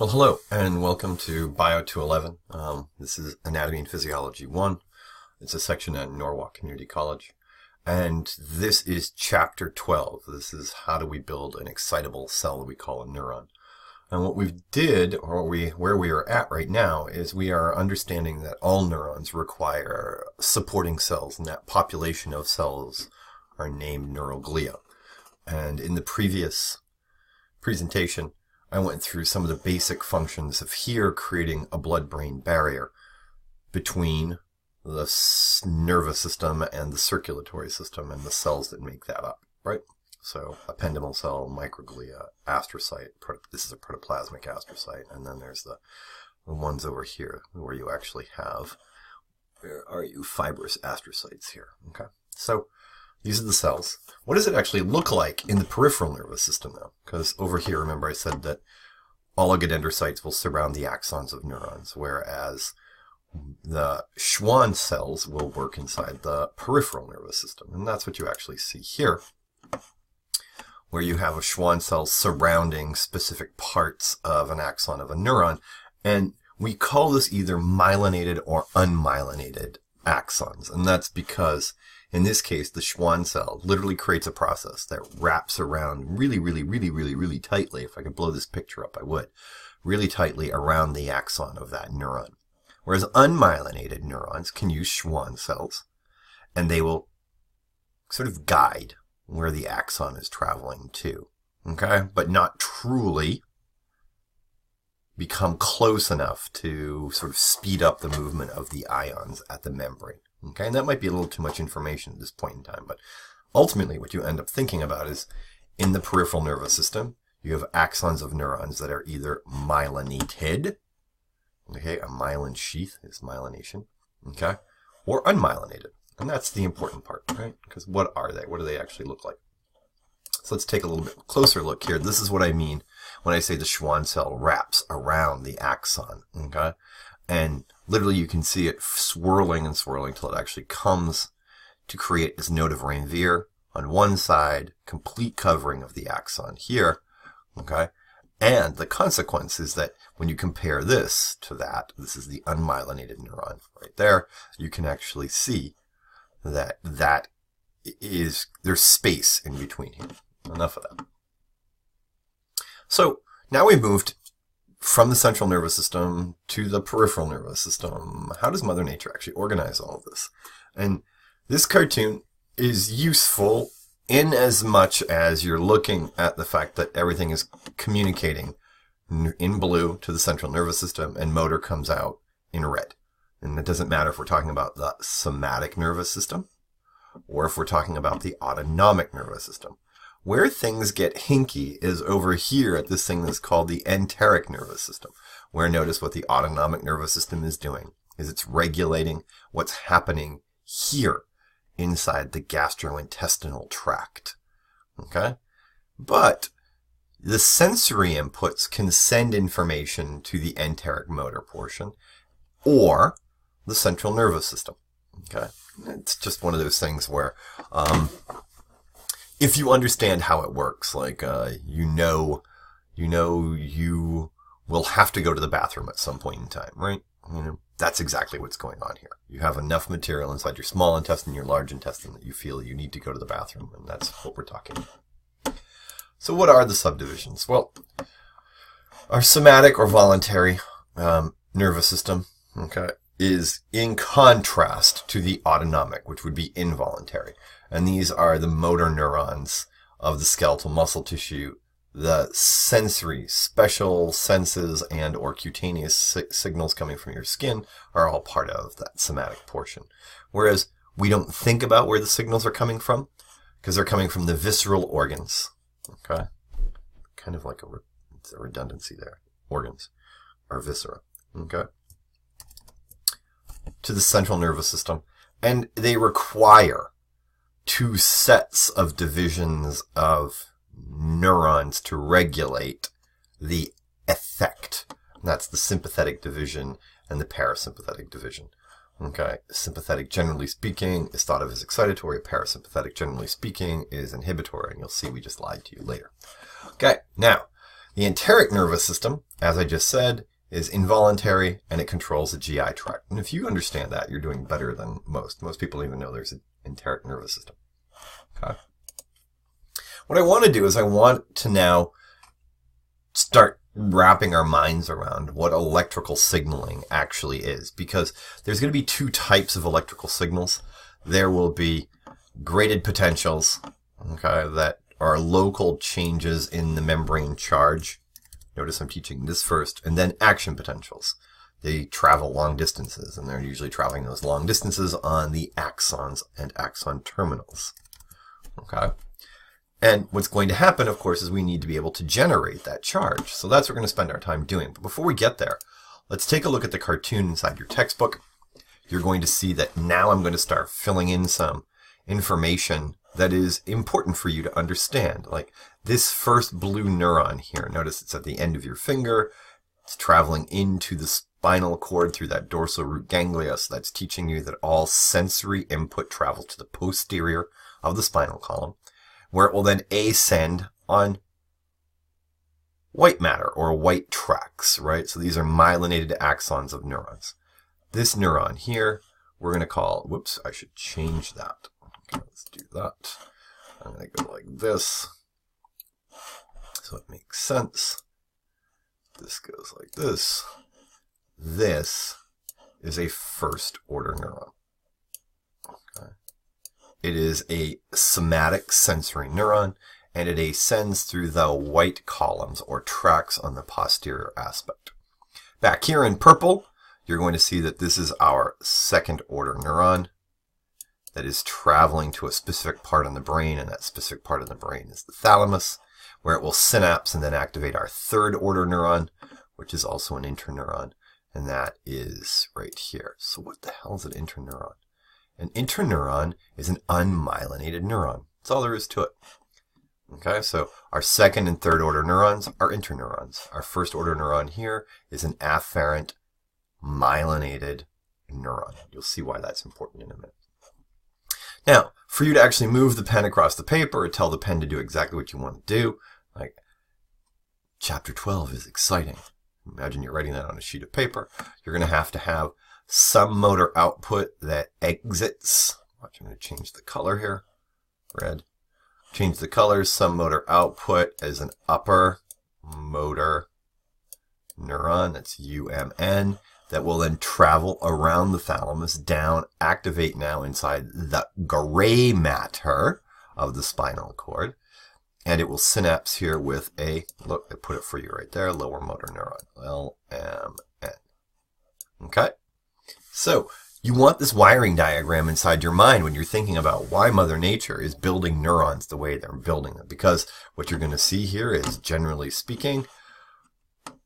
Well, hello, and welcome to Bio 211. This is Anatomy and Physiology 1. It's a section at Norwalk Community College. And this is Chapter 12. This is how do we build an excitable cell that we call a neuron. And what we did, or where we are at right now, is we are understanding that all neurons require supporting cells, and that population of cells are named neuroglia. And in the previous presentation, I went through some of the basic functions of here creating a blood-brain barrier between the nervous system and the circulatory system and the cells that make that up, right? So ependymal cell, microglia, astrocyte. This is a protoplasmic astrocyte. And then there's the ones over here where you actually have, where are you, fibrous astrocytes here, okay? So these are the cells. What does it actually look like in the peripheral nervous system, though? Because over here, remember I said that oligodendrocytes will surround the axons of neurons, whereas the Schwann cells will work inside the peripheral nervous system. And that's what you actually see here, where you have a Schwann cell surrounding specific parts of an axon of a neuron. And we call this either myelinated or unmyelinated axons. And that's because in this case, the Schwann cell literally creates a process that wraps around really tightly. If I could blow this picture up, I would. Really tightly around the axon of that neuron. Whereas unmyelinated neurons can use Schwann cells, and they will sort of guide where the axon is traveling to. Okay? But not truly become close enough to sort of speed up the movement of the ions at the membrane. Okay, and that might be a little too much information at this point in time, but ultimately what you end up thinking about is in the peripheral nervous system, you have axons of neurons that are either myelinated, okay, a myelin sheath is myelination, okay, or unmyelinated. And that's the important part, right? Because what are they? What do they actually look like? So let's take a little bit closer look here. This is what I mean when I say the Schwann cell wraps around the axon, okay? And literally you can see it swirling and swirling till it actually comes to create this node of Ranvier on one side, complete covering of the axon here, okay? And the consequence is that when you compare this to that, this is the unmyelinated neuron right there, you can actually see that there's space in between here. Enough of that. So now we've moved from the central nervous system to the peripheral nervous system. How does Mother Nature actually organize all of this? And this cartoon is useful in as much as you're looking at the fact that everything is communicating in blue to the central nervous system and motor comes out in red. And it doesn't matter if we're talking about the somatic nervous system or if we're talking about the autonomic nervous system. Where things get hinky is over here at this thing that's called the enteric nervous system, where notice what the autonomic nervous system is doing is it's regulating what's happening here inside the gastrointestinal tract. Okay? But the sensory inputs can send information to the enteric motor portion or the central nervous system. Okay? It's just one of those things where if you understand how it works, like you will have to go to the bathroom at some point in time, right? You know, that's exactly what's going on here. You have enough material inside your small intestine, your large intestine, that you feel you need to go to the bathroom, and that's what we're talking about. So what are the subdivisions? Well, our somatic or voluntary nervous system, okay, is in contrast to the autonomic, which would be involuntary. And these are the motor neurons of the skeletal muscle tissue. The sensory, special senses and or cutaneous signals coming from your skin are all part of that somatic portion. Whereas we don't think about where the signals are coming from because they're coming from the visceral organs. Okay? Kind of like it's a redundancy there. Organs are viscera. Okay? To the central nervous system. And they require two sets of divisions of neurons to regulate the effect. That's the sympathetic division and the parasympathetic division. Okay, sympathetic, generally speaking, is thought of as excitatory. Parasympathetic, generally speaking, is inhibitory. And you'll see we just lied to you later. Okay, now, The enteric nervous system, as I just said, is involuntary, and it controls the GI tract. And if you understand that, you're doing better than most. Most people don't even know there's an enteric nervous system. Okay. What I want to do is I want to now start wrapping our minds around what electrical signaling actually is, because there's going to be two types of electrical signals. There will be graded potentials, okay, that are local changes in the membrane charge. Notice I'm teaching this first, and then action potentials. They travel long distances, and they're usually traveling those long distances on the axons and axon terminals. Okay. And what's going to happen, of course, is we need to be able to generate that charge. So that's what we're going to spend our time doing. But before we get there, let's take a look at the cartoon inside your textbook. You're going to see that now I'm going to start filling in some information that is important for you to understand. Like this first blue neuron here. Notice it's at the end of your finger. It's traveling into the spinal cord through that dorsal root ganglia. So that's teaching you that all sensory input travels to the posterior of the spinal column, where it will then ascend on white matter or white tracks, right? So these are myelinated axons of neurons. This neuron here, we're going to call, whoops, I should change that. Okay, let's do that. I'm going to go like this, so it makes sense. This goes like this. This is a first order neuron. Okay. It is a somatic sensory neuron, and it ascends through the white columns or tracks on the posterior aspect. Back here in purple, you're going to see that this is our second order neuron that is traveling to a specific part in the brain, and that specific part of the brain is the thalamus, where it will synapse and then activate our third order neuron, which is also an interneuron, and that is right here. So what the hell is an interneuron? An interneuron is an unmyelinated neuron. That's all there is to it. Okay, so our second and third order neurons are interneurons. Our first order neuron here is an afferent myelinated neuron. You'll see why that's important in a minute. Now, for you to actually move the pen across the paper or tell the pen to do exactly what you want to do, like chapter 12 is exciting. Imagine you're writing that on a sheet of paper. You're going to have some motor output that exits. Watch, I'm going to change the color here. Red. Change the colors. Some motor output as an upper motor neuron. That's UMN. That will then travel around the thalamus, down, activate now inside the gray matter of the spinal cord. And it will synapse here with a, look, I put it for you right there, lower motor neuron, LMN. Okay? So, you want this wiring diagram inside your mind when you're thinking about why Mother Nature is building neurons the way they're building them. Because what you're going to see here is, generally speaking,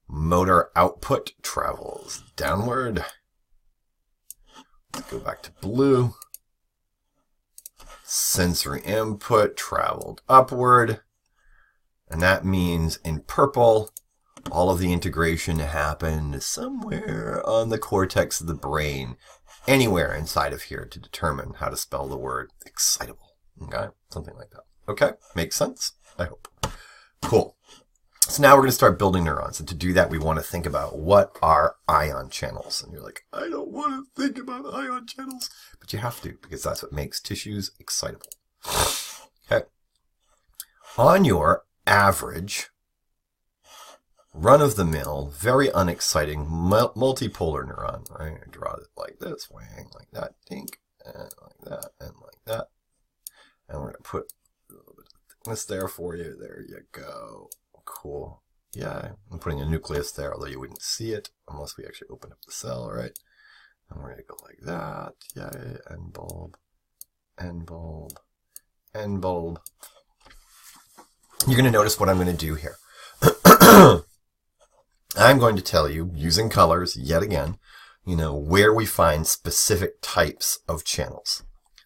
motor output travels downward. Let's go back to blue. Sensory input traveled upward. And that means in purple, all of the integration happened somewhere on the cortex of the brain, anywhere inside of here to determine how to spell the word excitable. Okay? Something like that. Okay? Makes sense? I hope. Cool. So now we're going to start building neurons. And to do that, we want to think about what are ion channels. And you're like, I don't want to think about ion channels. But you have to, because that's what makes tissues excitable. Okay. On your average, run-of-the-mill, very unexciting, multipolar neuron, right? I draw it like this, wang, like that, dink, and like that, and like that. And we're going to put a little bit of thickness there for you. There you go. Cool. Yeah, I'm putting a nucleus there, although you wouldn't see it unless we actually open up the cell, right? And we're going to go like that. Yay, end bulb, end bulb, end bulb. You're going to notice what I'm going to do here. I'm going to tell you, using colors, yet again, where we find specific types of channels.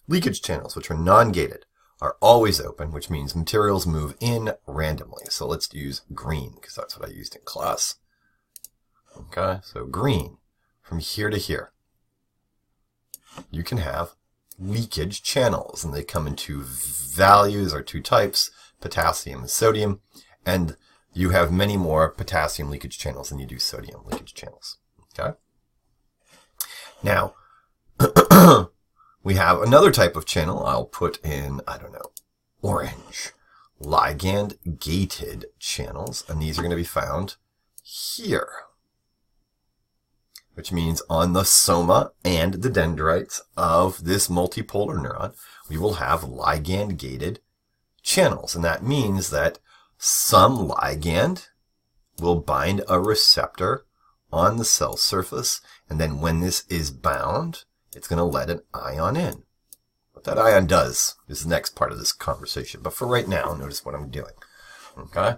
Leakage channels, which are non-gated, are always open, which means materials move in randomly. So let's use green, because that's what I used in class. Okay, so green, from here to here. You can have leakage channels, and they come in two values, or two types, potassium and sodium. And you have many more potassium leakage channels than you do sodium leakage channels. Okay? Now, we have another type of channel I'll put in, I don't know, orange. Ligand-gated channels, and these are going to be found here, which means on the soma and the dendrites of this multipolar neuron, we will have ligand-gated channels, and that means that some ligand will bind a receptor on the cell surface, and then when this is bound, it's going to let an ion in. What that ion does is the next part of this conversation. But for right now, notice what I'm doing. Okay?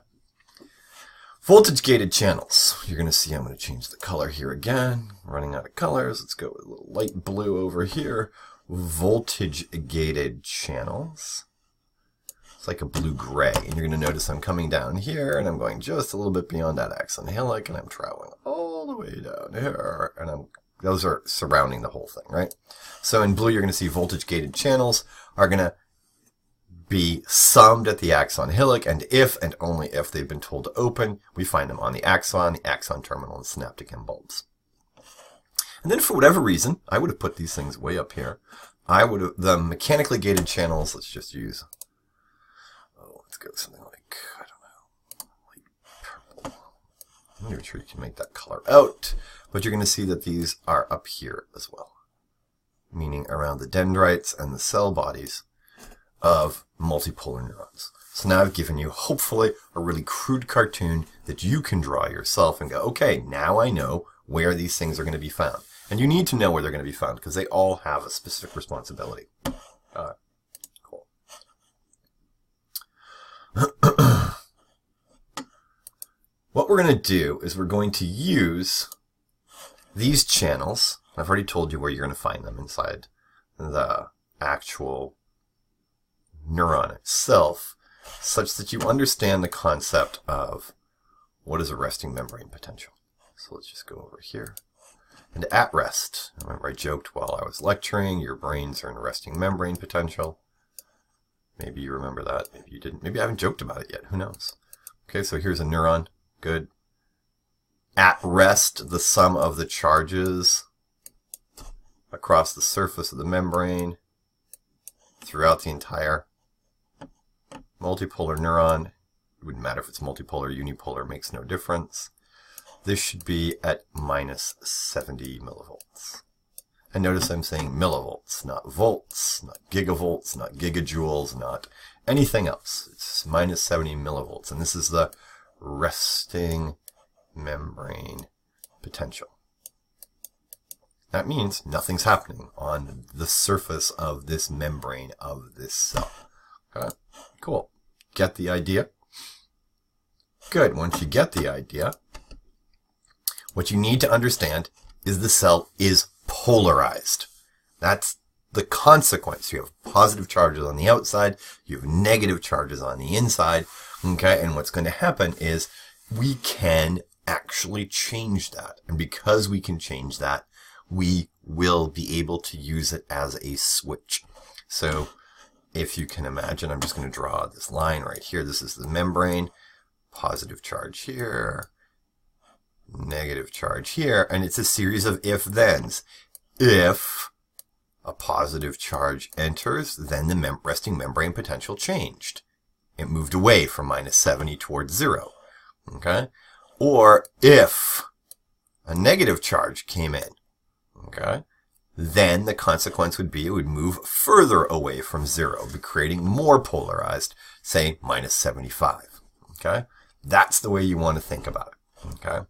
Voltage-gated channels. You're going to see I'm going to change the color here again. Running out of colors. Let's go with a little light blue over here. Voltage-gated channels. It's like a blue-gray. And you're going to notice I'm coming down here, and I'm going just a little bit beyond that axon hillock, and I'm traveling all the way down here. And those are surrounding the whole thing, right? So in blue, you're going to see voltage-gated channels are going to be summed at the axon hillock, and if and only if they've been told to open, we find them on the axon terminal, and synaptic end bulbs. And then for whatever reason, I would have put these things way up here. The mechanically gated channels, let's just use, let's go something like, I don't know, light purple. I'm not even sure you can make that color out, but you're going to see that these are up here as well, meaning around the dendrites and the cell bodies of multipolar neurons. So now I've given you, hopefully, a really crude cartoon that you can draw yourself and go, okay, now I know where these things are going to be found. And you need to know where they're going to be found because they all have a specific responsibility. Cool. What we're going to do is we're going to use these channels. I've already told you where you're going to find them inside the actual neuron itself, such that you understand the concept of what is a resting membrane potential. So let's just go over here. And at rest, remember I joked while I was lecturing, your brains are in resting membrane potential. Maybe you remember that, maybe you didn't. Maybe I haven't joked about it yet, who knows? Okay, so here's a neuron, good. At rest, the sum of the charges across the surface of the membrane throughout the entire multipolar neuron. It wouldn't matter if it's multipolar or unipolar, makes no difference. This should be at minus 70 millivolts. And notice I'm saying millivolts, not volts, not gigavolts, not gigajoules, not anything else. It's minus 70 millivolts. And this is the resting membrane potential. That means nothing's happening on the surface of this membrane of this cell. Okay, cool. Get the idea? Good. Once you get the idea, what you need to understand is the cell is polarized. That's the consequence. You have positive charges on the outside, you have negative charges on the inside. Okay, and what's going to happen is we can actually change that. And because we can change that, we will be able to use it as a switch. So if you can imagine, I'm just going to draw this line right here. This is the membrane, positive charge here, negative charge here, and it's a series of if-thens. If a positive charge enters, then the resting membrane potential changed. It moved away from minus 70 towards 0. Okay? Or if a negative charge came in, okay, then the consequence would be it would move further away from 0, be creating more polarized, say minus 75. Okay? That's the way you want to think about it. Okay?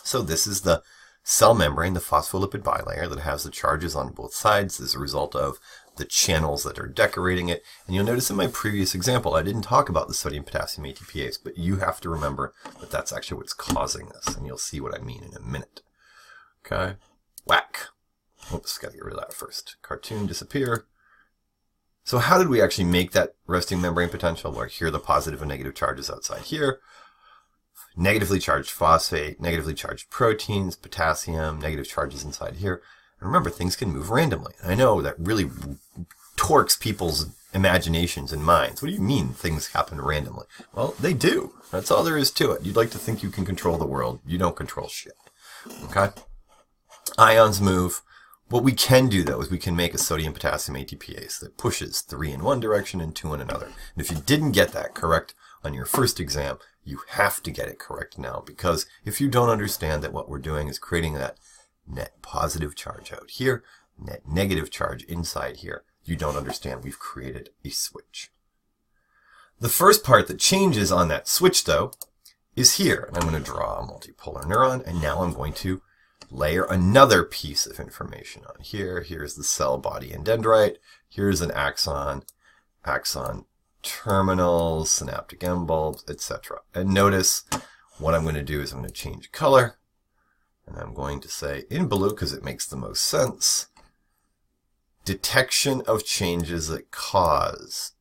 So this is the cell membrane, the phospholipid bilayer that has the charges on both sides as a result of the channels that are decorating it. And you'll notice in my previous example, I didn't talk about the sodium-potassium ATPase, but you have to remember that that's actually what's causing this, and you'll see what I mean in a minute. Okay? Whack. Oops, got to get rid of that first. Cartoon disappear. So how did we actually make that resting membrane potential? Where here are the positive and negative charges outside here. Negatively charged phosphate, negatively charged proteins, potassium, negative charges inside here. And remember, things can move randomly. And I know that really torques people's imaginations and minds. What do you mean things happen randomly? Well, they do. That's all there is to it. You'd like to think you can control the world. You don't control shit. Okay? Ions move. What we can do, though, is we can make a sodium-potassium ATPase that pushes 3 in one direction and 2 in another. And if you didn't get that correct on your first exam, you have to get it correct now, because if you don't understand that what we're doing is creating that net positive charge out here, net negative charge inside here, you don't understand we've created a switch. The first part that changes on that switch, though, is here. And I'm going to draw a multipolar neuron, and now I'm going to layer another piece of information on here. Here's the cell body and dendrite. Here's an axon, axon terminals, synaptic end bulbs, etc. And notice what I'm going to do is I'm going to change color. And I'm going to say in blue, because it makes the most sense, detection of changes that cause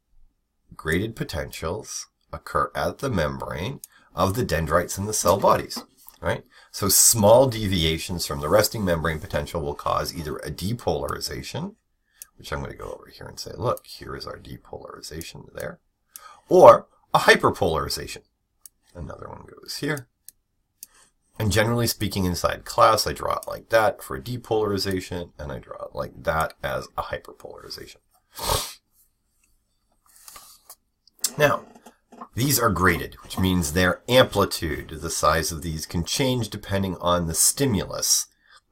graded potentials occur at the membrane of the dendrites and the cell bodies, right? So small deviations from the resting membrane potential will cause either a depolarization, which I'm going to go over here and say, look, here is our depolarization there, or a hyperpolarization. Another one goes here. And generally speaking, inside class, I draw it like that for a depolarization, and I draw it like that as a hyperpolarization. Now, these are graded, which means their amplitude, the size of these, can change depending on the stimulus.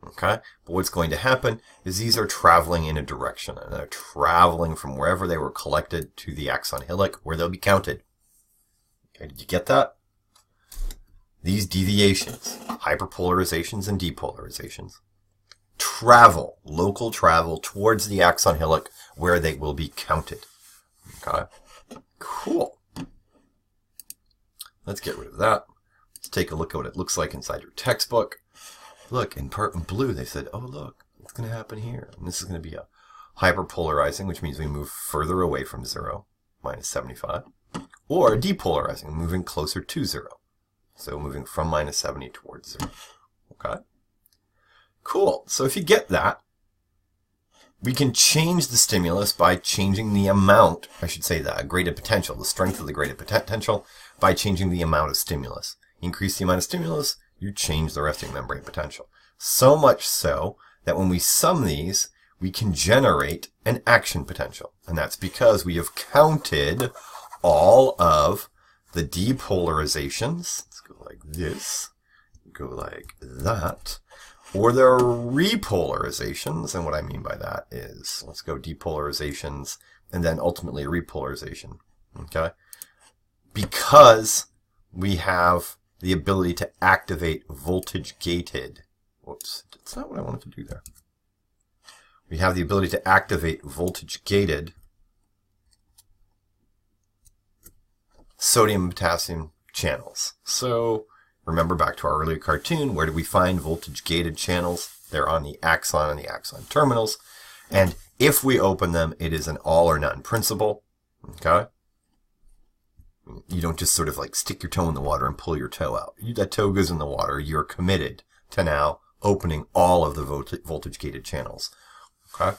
Okay? But what's going to happen is these are traveling in a direction, and they're traveling from wherever they were collected to the axon hillock, where they'll be counted. Okay, did you get that? These deviations, hyperpolarizations and depolarizations, travel, local travel towards the axon hillock where they will be counted. Okay? Cool. Let's get rid of that. Let's take a look at what it looks like inside your textbook. Look, in blue, they said, oh, look, what's going to happen here? And this is going to be a hyperpolarizing, which means we move further away from 0, minus 75, or depolarizing, moving closer to 0. So moving from minus 70 towards 0. Okay? Cool. So if you get that, we can change the stimulus by changing the amount, I should say the graded potential, the strength of the graded potential, by changing the amount of stimulus. Increase the amount of stimulus, you change the resting membrane potential. So much so that when we sum these, we can generate an action potential. And that's because we have counted all of the depolarizations. Let's go like this, go like that, or there are repolarizations. And what I mean by that is, let's go depolarizations and then ultimately repolarization. Okay? Because we have the ability to activate voltage gated. Whoops, that's not what I wanted to do there. We have the ability to activate voltage gated sodium and potassium channels. So remember back to our earlier cartoon, where do we find voltage gated channels? They're on the axon and the axon terminals. And if we open them, it is an all or none principle. Okay? You don't just sort of like stick your toe in the water and pull your toe out. That toe goes in the water. You're committed to now opening all of the voltage gated channels. Okay?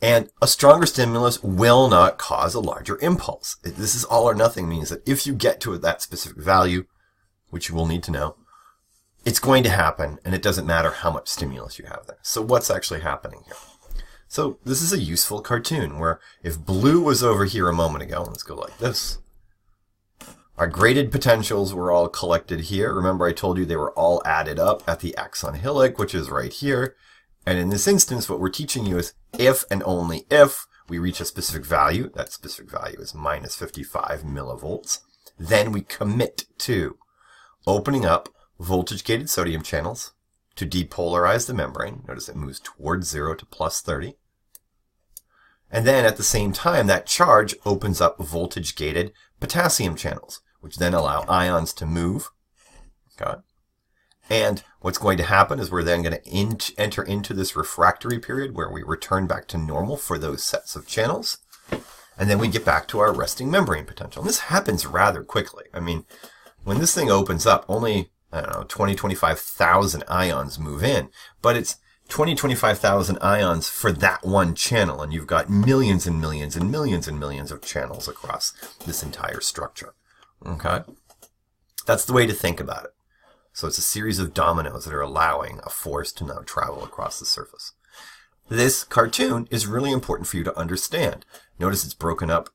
And a stronger stimulus will not cause a larger impulse. This is all or nothing, means that if you get to that specific value, which you will need to know, it's going to happen, and it doesn't matter how much stimulus you have there. So what's actually happening here? So this is a useful cartoon where if blue was over here a moment ago, let's go like this. Our graded potentials were all collected here. Remember I told you they were all added up at the axon hillock, which is right here. And in this instance, what we're teaching you is if and only if we reach a specific value, that specific value is minus 55 millivolts, then we commit to opening up voltage-gated sodium channels to depolarize the membrane. Notice it moves towards 0 to plus 30. And then at the same time, that charge opens up voltage-gated potassium channels, which then allow ions to move. Okay. And what's going to happen is we're then going to enter into this refractory period where we return back to normal for those sets of channels. And then we get back to our resting membrane potential. And this happens rather quickly. I mean, when this thing opens up, only, I don't know, 20, 25,000 ions move in. But it's 25,000 ions for that one channel, and you've got millions and millions and millions and millions of channels across this entire structure. Okay? That's the way to think about it. So it's a series of dominoes that are allowing a force to now travel across the surface. This cartoon is really important for you to understand. Notice it's broken up.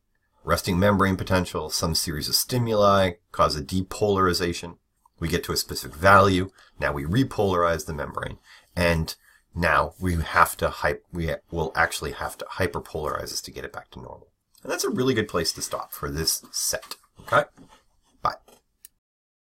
Resting membrane potential, some series of stimuli cause a depolarization. We get to a specific value. Now we repolarize the membrane. And now we will actually have to hyperpolarize this to get it back to normal. And that's a really good place to stop for this set. Okay?